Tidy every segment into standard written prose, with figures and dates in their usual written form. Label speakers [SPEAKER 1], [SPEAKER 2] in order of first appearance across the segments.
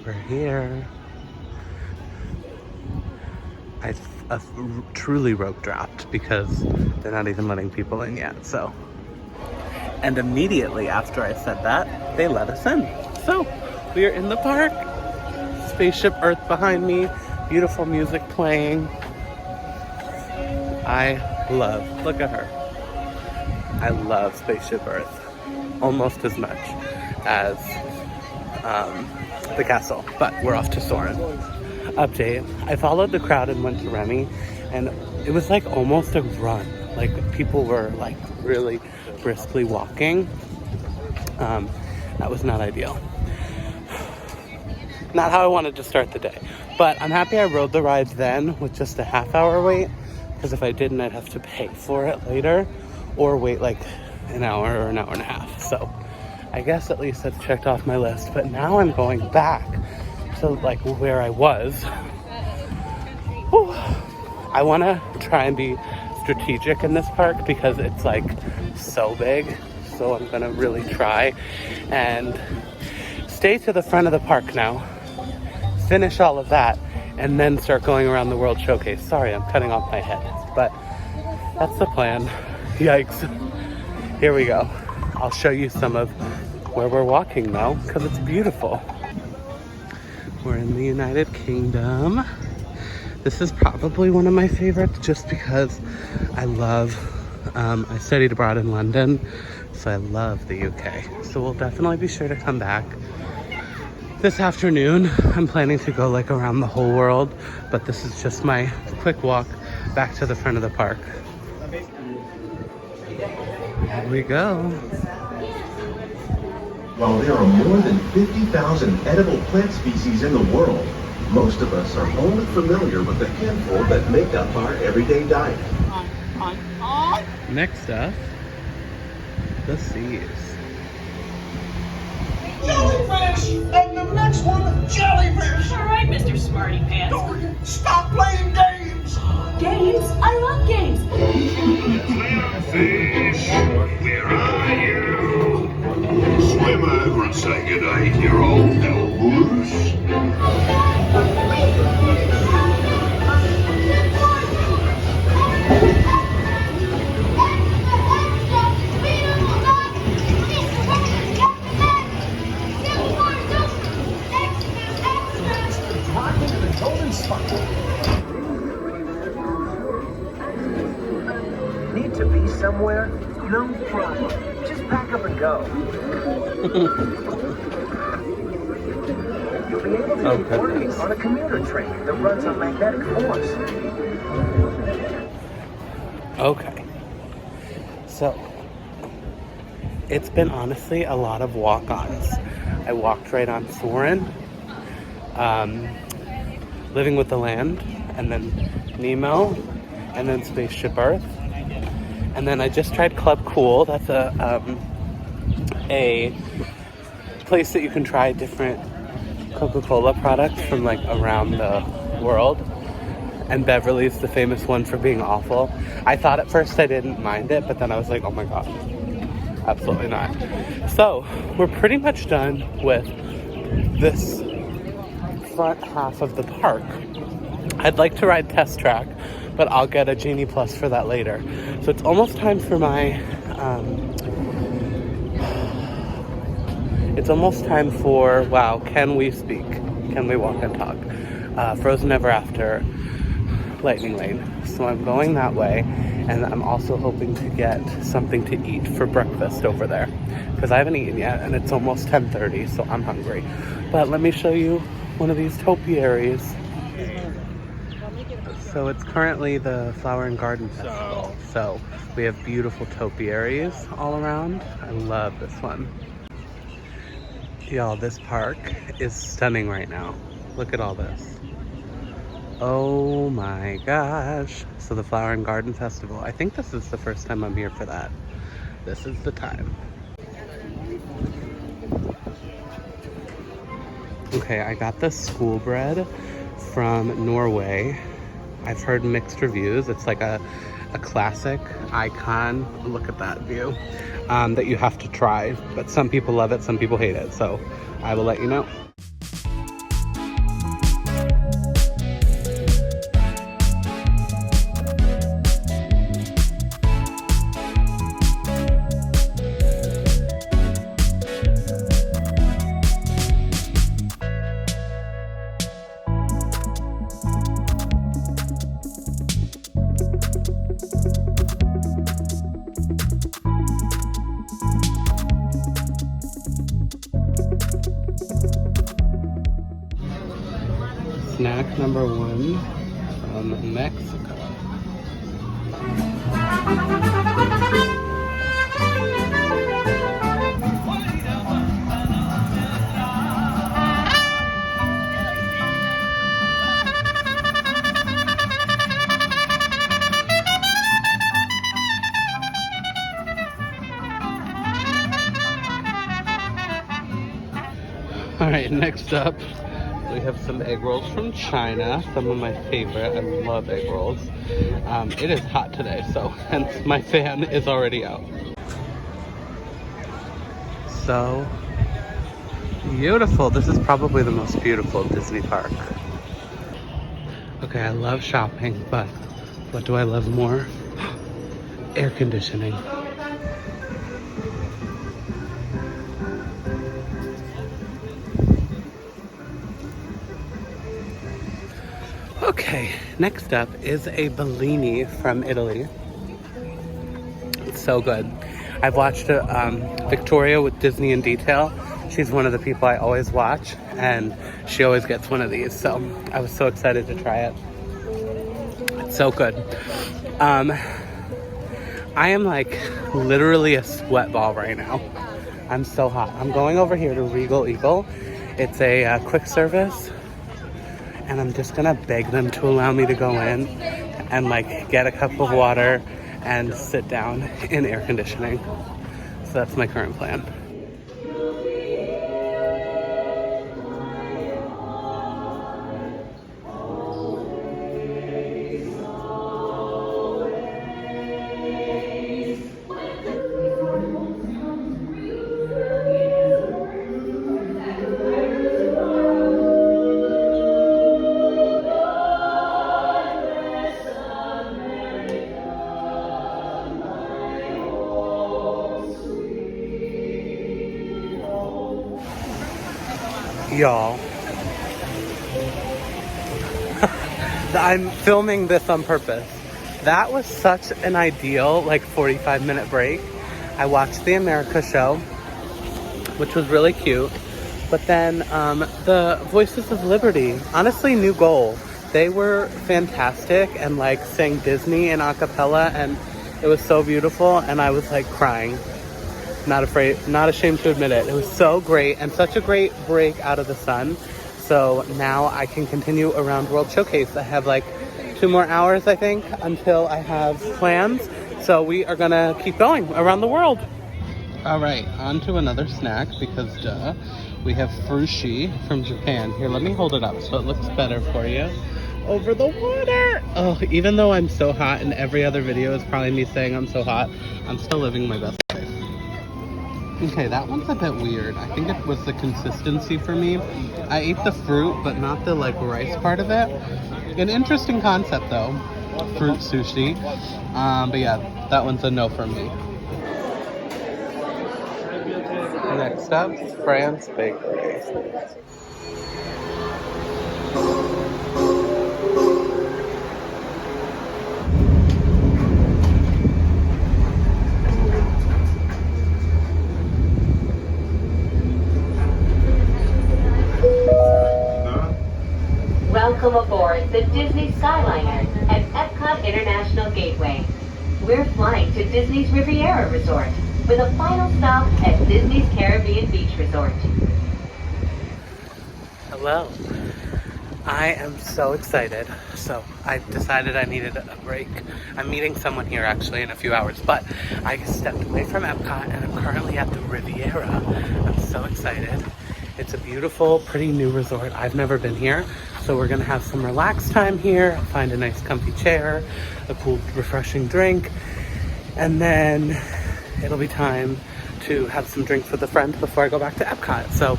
[SPEAKER 1] We're here. I truly rope dropped because they're not even letting people in yet, so. And immediately after I said that, they let us in. So, we are in the park. Spaceship Earth behind me. Beautiful music playing. Look at her. I love Spaceship Earth almost as much as the castle, but we're off to Soarin'. Update, I followed the crowd and went to Remy, and it was like almost a run. Like people were like really briskly walking. That was not ideal. Not how I wanted to start the day, but I'm happy I rode the rides then with just a half-hour wait, because if I didn't, I'd have to pay for it later or wait like an hour or an hour and a half. So I guess at least that's checked off my list. But now I'm going back to like where I was. Whew. I want to try and be strategic in this park because it's like so big. So I'm gonna really try and stay to the front of the park now, finish all of that, and then start going around the World Showcase. Sorry, I'm cutting off my head, but that's the plan. Yikes. Here we go. I'll show you some of where we're walking now because it's beautiful. We're in the United Kingdom. This is probably one of my favorites just because I love, I studied abroad in London, so I love the UK. So we'll definitely be sure to come back. This afternoon, I'm planning to go like around the whole world, but this is just my quick walk back to the front of the park. Here we go.
[SPEAKER 2] While there are more than 50,000 edible plant species in the world, most of us are only familiar with the handful that make up our everyday diet.
[SPEAKER 1] Next up, the seas.
[SPEAKER 3] Jellyfish! And the next one, jellyfish!
[SPEAKER 4] All right, Mr. Smarty Pants.
[SPEAKER 3] Stop playing games!
[SPEAKER 4] Games? I love games.
[SPEAKER 5] Fish, where are you? Swim over and say good day to your old pal Bruce.
[SPEAKER 6] Need to be somewhere? No problem. Just pack up and go. You'll be able to keep working on a commuter train that runs on magnetic force.
[SPEAKER 1] Okay. So, it's been honestly a lot of walk-ons. I walked right on Soarin', Living with the Land, and then Nemo, and then Spaceship Earth. And then I just tried Club Cool. That's a place that you can try different Coca-Cola products from like around the world. And Beverly's the famous one for being awful. I thought at first I didn't mind it, but then I was like, oh my god, absolutely not. So we're pretty much done with this front half of the park. I'd like to ride Test Track, but I'll get a Genie Plus for that later. So it's almost time for my, wow, can we speak? Can we walk and talk? Frozen Ever After, Lightning Lane. So I'm going that way, and I'm also hoping to get something to eat for breakfast over there, because I haven't eaten yet, and it's almost 10:30, so I'm hungry. But let me show you one of these topiaries. So it's currently the Flower and Garden Festival. So we have beautiful topiaries all around. I love this one. Y'all, this park is stunning right now. Look at all this. Oh my gosh. So the Flower and Garden Festival. I think this is the first time I'm here for that. This is the time. Okay, I got this school bread from Norway. I've heard mixed reviews. It's like a classic icon. Look at that view. That you have to try. But some people love it, some people hate it. So I will let you know. snack number 1 from Mexico. All right, next up, we have some egg rolls from China, some of my favorite. I love egg rolls. It is hot today, so hence my fan is already out. So beautiful. This is probably the most beautiful Disney park. Okay, I love shopping, but what do I love more? Air conditioning. Okay, next up is a Bellini from Italy. It's so good. I've watched Victoria with Disney in Detail. She's one of the people I always watch, and she always gets one of these, so I was so excited to try it. It's so good. I am like literally a sweat ball right now. I'm so hot. I'm going over here to Regal Eagle. It's a quick service, and I'm just gonna beg them to allow me to go in and like get a cup of water and sit down in air conditioning. So that's my current plan. Y'all, I'm filming this on purpose. That was such an ideal like 45-minute break. I watched the America show, which was really cute. But then the Voices of Liberty, honestly, new goal. They were fantastic and like sang Disney in a cappella, and it was so beautiful, and I was like crying. Not ashamed to admit it. It was so great and such a great break out of the sun. So now I can continue around World Showcase. I have like 2 more hours, I think, until I have plans. So we are gonna keep going around the world. All right, on to another snack because duh. We have frushi from Japan. Here, let me hold it up so it looks better for you. Over the water. Oh, even though I'm so hot and every other video is probably me saying I'm so hot, I'm still living my best life. Okay, that one's a bit weird. I think it was the consistency for me. I ate the fruit, but not the like rice part of it. An interesting concept though, fruit sushi. But yeah, that one's a no for me. Next up, France Bakery.
[SPEAKER 7] Welcome aboard the Disney Skyliner at Epcot International Gateway. We're flying to Disney's Riviera Resort with a final stop at Disney's Caribbean Beach Resort.
[SPEAKER 1] Hello. I am so excited. So I decided I needed a break. I'm meeting someone here actually in a few hours, but I stepped away from Epcot and I'm currently at the Riviera. I'm so excited. It's a beautiful, pretty new resort. I've never been here. So we're gonna have some relaxed time here, find a nice comfy chair, a cool refreshing drink, and then it'll be time to have some drinks with a friend before I go back to Epcot. So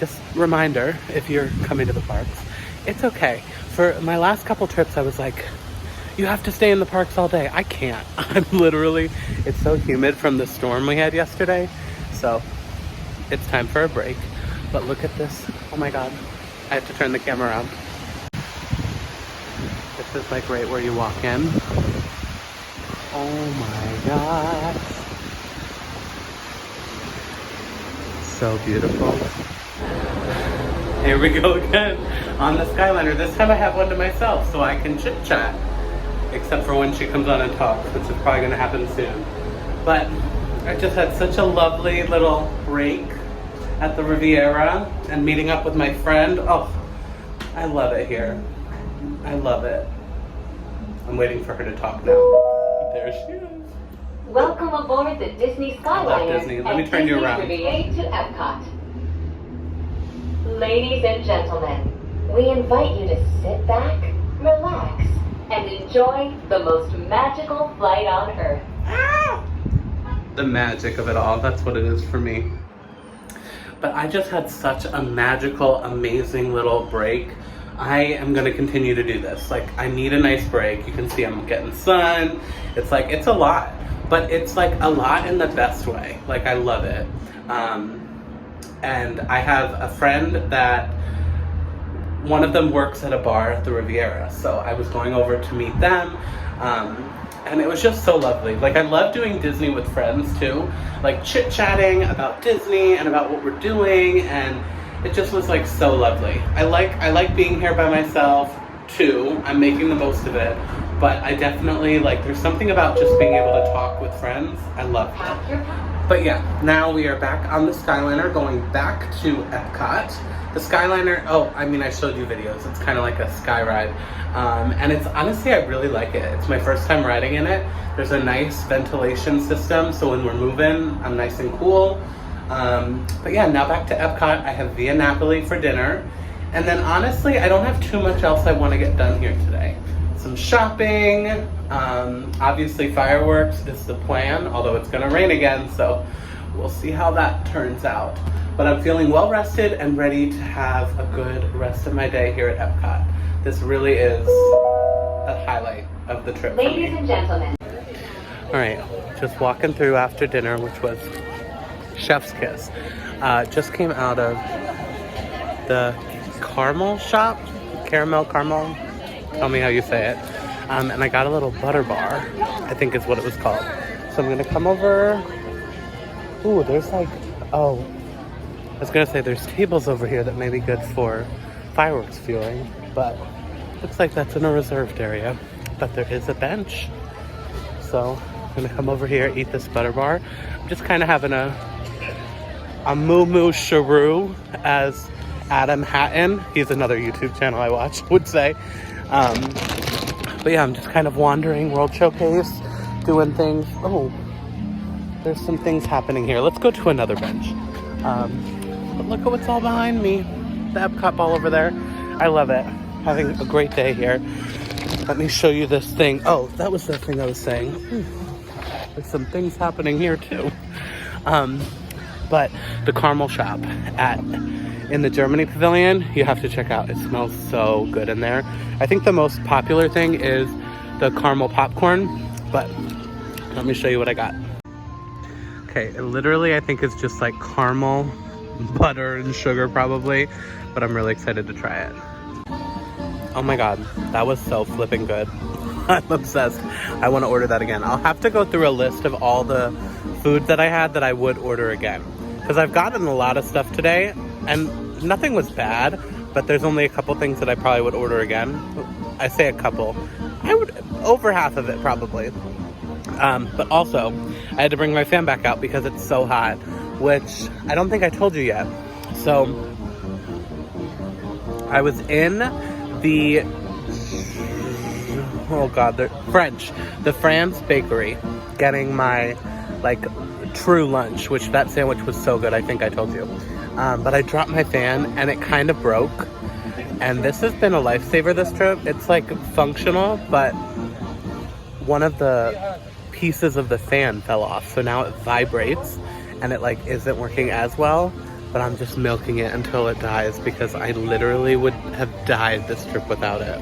[SPEAKER 1] just reminder, if you're coming to the parks, it's okay. For my last couple trips, I was like, you have to stay in the parks all day. I can't. I'm literally, it's so humid from the storm we had yesterday. So it's time for a break. But look at this. Oh my God. I have to turn the camera around. This is like right where you walk in. Oh my God. So beautiful. Here we go again on the Skyliner. This time I have one to myself so I can chit chat. Except for when she comes on and talks, which is probably gonna happen soon. But I just had such a lovely little break at the Riviera and meeting up with my friend. Oh, I love it here. I love it. I'm waiting for her to talk now. There she is.
[SPEAKER 7] Welcome aboard the Disney Skyliner.
[SPEAKER 1] I love Disney. Let me turn you around.
[SPEAKER 7] Riviera to Epcot. Ladies and gentlemen, we invite you to sit back, relax, and enjoy the most magical flight on Earth.
[SPEAKER 1] The magic of it all, that's what it is for me. But I just had such a magical, amazing little break. I am gonna continue to do this. Like, I need a nice break. You can see I'm getting sun. It's like, it's a lot, but it's like a lot in the best way. Like, I love it. And I have a friend that one of them works at a bar at the Riviera, so I was going over to meet them, and it was just so lovely. Like, I love doing Disney with friends too, like chit-chatting about Disney and about what we're doing, and it just was like so lovely. I like being here by myself too. I'm making the most of it, but I definitely, like, there's something about just being able to talk with friends. I love that. But yeah, now we are back on the Skyliner, going back to Epcot. The Skyliner, oh, I mean, I showed you videos. It's kind of like a sky ride. And it's, honestly, I really like it. It's my first time riding in it. There's a nice ventilation system, so when we're moving, I'm nice and cool. But yeah, now back to Epcot. I have Via Napoli for dinner. And then honestly, I don't have too much else I want to get done here today. Some shopping, obviously fireworks is the plan, although it's gonna rain again, so we'll see how that turns out. But I'm feeling well rested and ready to have a good rest of my day here at Epcot. This really is a highlight of the trip for me.
[SPEAKER 7] Ladies and gentlemen.
[SPEAKER 1] All right, just walking through after dinner, which was chef's kiss. Just came out of the caramel shop, caramel, tell me how you say it. And I got a little butter bar, I think is what it was called. So I'm gonna come over. Ooh, there's like, oh, I was gonna say there's tables over here that may be good for fireworks viewing, but looks like that's in a reserved area. But there is a bench. So I'm gonna come over here, eat this butter bar. I'm just kind of having a moo charoo, as Adam Hatton, he's another YouTube channel I watch, would say. But yeah, I'm just kind of wandering World Showcase, doing things. Oh, there's some things happening here. Let's go to another bench. But look at what's all behind me. The Epcot ball over there. I love it. Having a great day here. Let me show you this thing. Oh, that was the thing I was saying. There's some things happening here too. But the caramel shop in the Germany Pavilion, you have to check out. It smells so good in there. I think the most popular thing is the caramel popcorn, but let me show you what I got. Okay, it literally I think it's just like caramel, butter, and sugar probably, but I'm really excited to try it. Oh my god, that was so flipping good. I'm obsessed. I want to order that again. I'll have to go through a list of all the foods that I had that I would order again, because I've gotten a lot of stuff today and nothing was bad, but there's only a couple things that I probably would order again. I say a couple. I would, over half of it probably. But also, I had to bring my fan back out because it's so hot, which I don't think I told you yet. So, I was in the, oh god, the France bakery, getting my, like, true lunch, which that sandwich was so good, I think I told you. But I dropped my fan and it kind of broke. And this has been a lifesaver this trip. It's like functional, but one of the pieces of the fan fell off. So now it vibrates and it like isn't working as well, but I'm just milking it until it dies because I literally would have died this trip without it.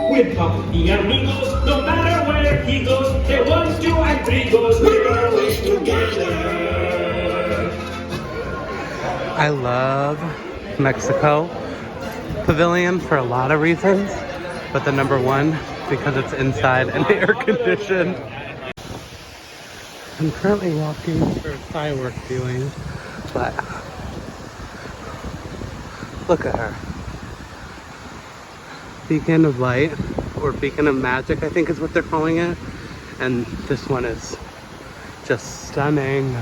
[SPEAKER 3] With Puffy amigos, no matter where he goes, there 1, 2, and 3 goes, we're always together.
[SPEAKER 1] I love Mexico. pavilion for a lot of reasons, but the number one, because it's inside and air conditioned. I'm currently walking for fireworks viewing, but look at her. Beacon of light, or beacon of magic, I think is what they're calling it. And this one is just stunning.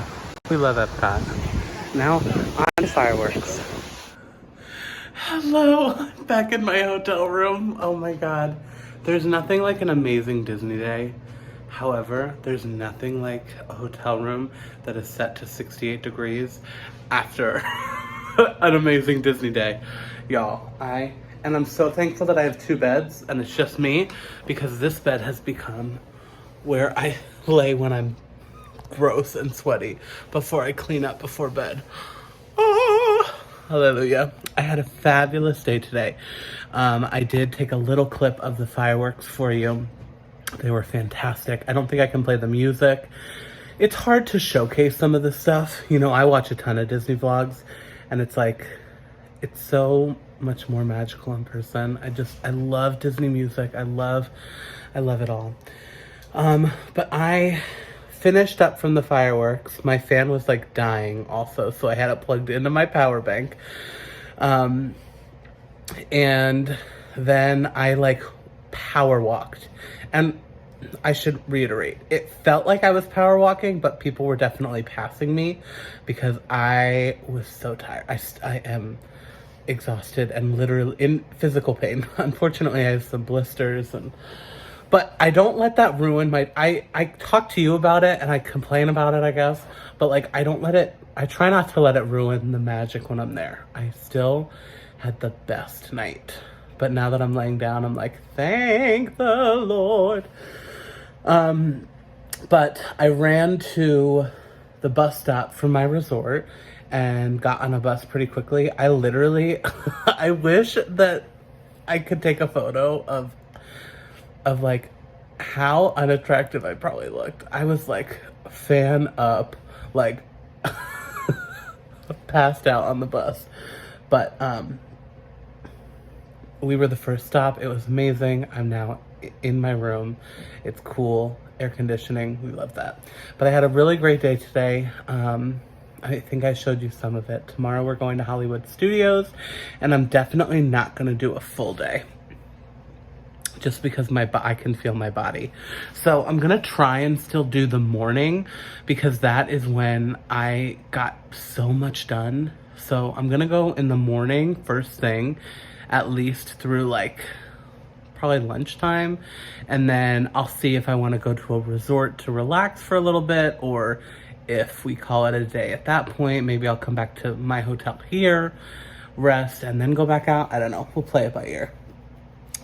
[SPEAKER 1] We love Epcot. Now, on to fireworks. Hello, I'm back in my hotel room. Oh my God. There's nothing like an amazing Disney day. However, there's nothing like a hotel room that is set to 68 degrees after an amazing Disney day. Y'all, I'm so thankful that I have two beds and it's just me, because this bed has become where I lay when I'm gross and sweaty before I clean up before bed. Oh, hallelujah. I had a fabulous day today. I did take a little clip of the fireworks for you. They were fantastic. I don't think I can play the music. It's hard to showcase some of this stuff. You know, I watch a ton of Disney vlogs and it's like, it's so much more magical in person. I love Disney music. I love it all. But I finished up from the fireworks. My fan was like dying also, so I had it plugged into my power bank. And then I like power walked. And I should reiterate, it felt like I was power walking, but people were definitely passing me because I was so tired. I am exhausted and literally in physical pain. Unfortunately, I have some blisters, but I don't let that ruin my, I talk to you about it and I complain about it, I guess, but like I try not to let it ruin the magic when I'm there. I still had the best night. But now that I'm laying down, I'm like, thank the Lord. But I ran to the bus stop from my resort and got on a bus pretty quickly. I literally, I wish that I could take a photo of like how unattractive I probably looked. I was like fan up, like passed out on the bus. But, we were the first stop. It was amazing. I'm now in my room. It's cool. Air conditioning. We love that. But I had a really great day today. I think I showed you some of it. Tomorrow we're going to Hollywood Studios, and I'm definitely not going to do a full day just because I can feel my body. So I'm going to try and still do the morning because that is when I got so much done. So I'm going to go in the morning first thing, at least through like probably lunchtime, and then I'll see if I want to go to a resort to relax for a little bit, or if we call it a day at that point. Maybe I'll come back to my hotel here, rest, and then go back out. I don't know, we'll play it by ear.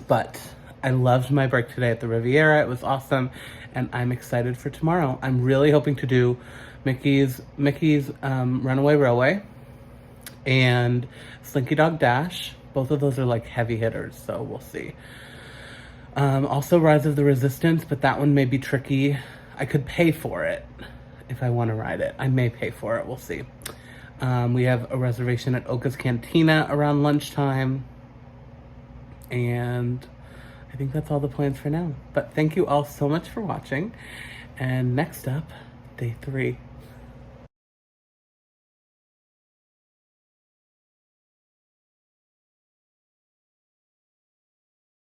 [SPEAKER 1] But I loved my break today at the Riviera. It was awesome, and I'm excited for tomorrow. I'm really hoping to do Mickey's Runaway Railway and Slinky Dog Dash. Both of those are like heavy hitters, so we'll see. Also Rise of the Resistance, but that one may be tricky. I could pay for it if I want to ride it. I may pay for it, we'll see. We have a reservation at Oka's Cantina around lunchtime. And I think that's all the plans for now. But thank you all so much for watching. And next up, day 3.